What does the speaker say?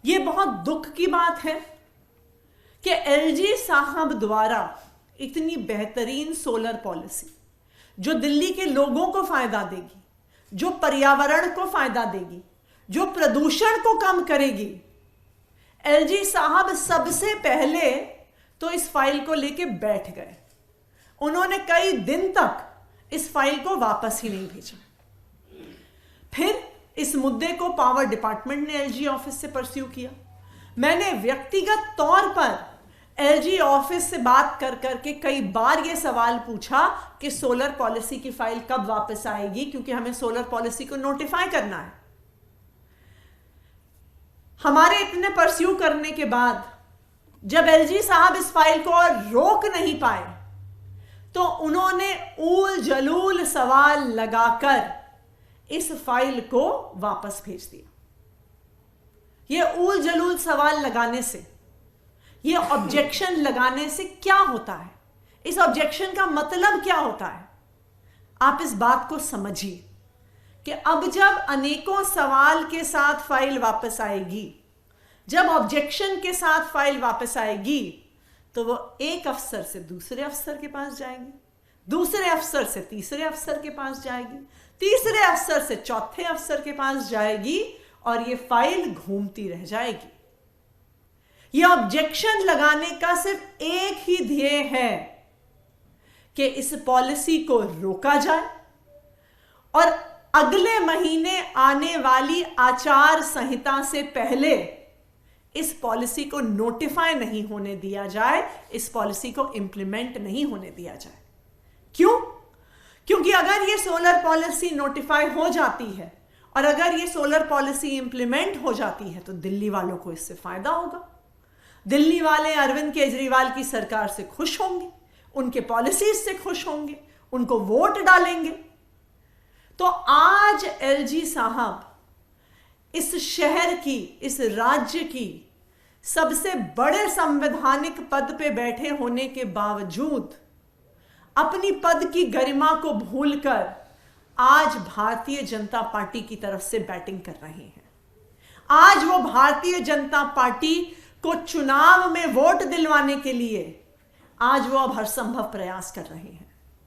ये बहुत दुख की बात है कि एलजी साहब द्वारा इतनी बेहतरीन सोलर पॉलिसी जो दिल्ली के लोगों को फायदा देगी, जो पर्यावरण को फायदा देगी, जो प्रदूषण को कम करेगी, एलजी साहब सबसे पहले तो इस फाइल को लेके बैठ गए। उन्होंने कई दिन तक इस फाइल को वापस ही नहीं भेजा। फिर इस मुद्दे को पावर डिपार्टमेंट ने एलजी ऑफिस से परस्यू किया। मैंने व्यक्तिगत तौर पर एलजी ऑफिस से बात कर करके कई बार यह सवाल पूछा कि सोलर पॉलिसी की फाइल कब वापस आएगी, क्योंकि हमें सोलर पॉलिसी को नोटिफाई करना है। हमारे इतने परस्यू करने के बाद जब एलजी साहब इस फाइल को और रोक नहीं पाए तो उन्होंने ऊल जलूल सवाल लगाकर इस फाइल को वापस भेज दिया। यह ऊल जलूल सवाल लगाने से, यह ऑब्जेक्शन लगाने से क्या होता है, इस ऑब्जेक्शन का मतलब क्या होता है, आप इस बात को समझिए कि अब जब अनेकों सवाल के साथ फाइल वापस आएगी, जब ऑब्जेक्शन के साथ फाइल वापस आएगी, तो वो एक अफसर से दूसरे अफसर के पास जाएगी, दूसरे अफसर से तीसरे अफसर के पास जाएगी, तीसरे अफसर से चौथे अफसर के पास जाएगी और ये फाइल घूमती रह जाएगी। यह ऑब्जेक्शन लगाने का सिर्फ एक ही ध्येय है कि इस पॉलिसी को रोका जाए और अगले महीने आने वाली आचार संहिता से पहले इस पॉलिसी को नोटिफाई नहीं होने दिया जाए, इस पॉलिसी को इंप्लीमेंट नहीं होने दिया जाए। क्यों? क्योंकि अगर ये सोलर पॉलिसी नोटिफाई हो जाती है और अगर ये सोलर पॉलिसी इंप्लीमेंट हो जाती है तो दिल्ली वालों को इससे फायदा होगा। दिल्ली वाले अरविंद केजरीवाल की सरकार से खुश होंगे, उनके पॉलिसीज से खुश होंगे, उनको वोट डालेंगे। तो आज एलजी साहब इस शहर की, इस राज्य की सबसे बड़े संवैधानिक पद पे बैठे होने के बावजूद अपनी पद की गरिमा को भूलकर आज भारतीय जनता पार्टी की तरफ से बैटिंग कर रहे हैं। आज वो भारतीय जनता पार्टी को चुनाव में वोट दिलवाने के लिए आज वो अब हर संभव प्रयास कर रहे हैं।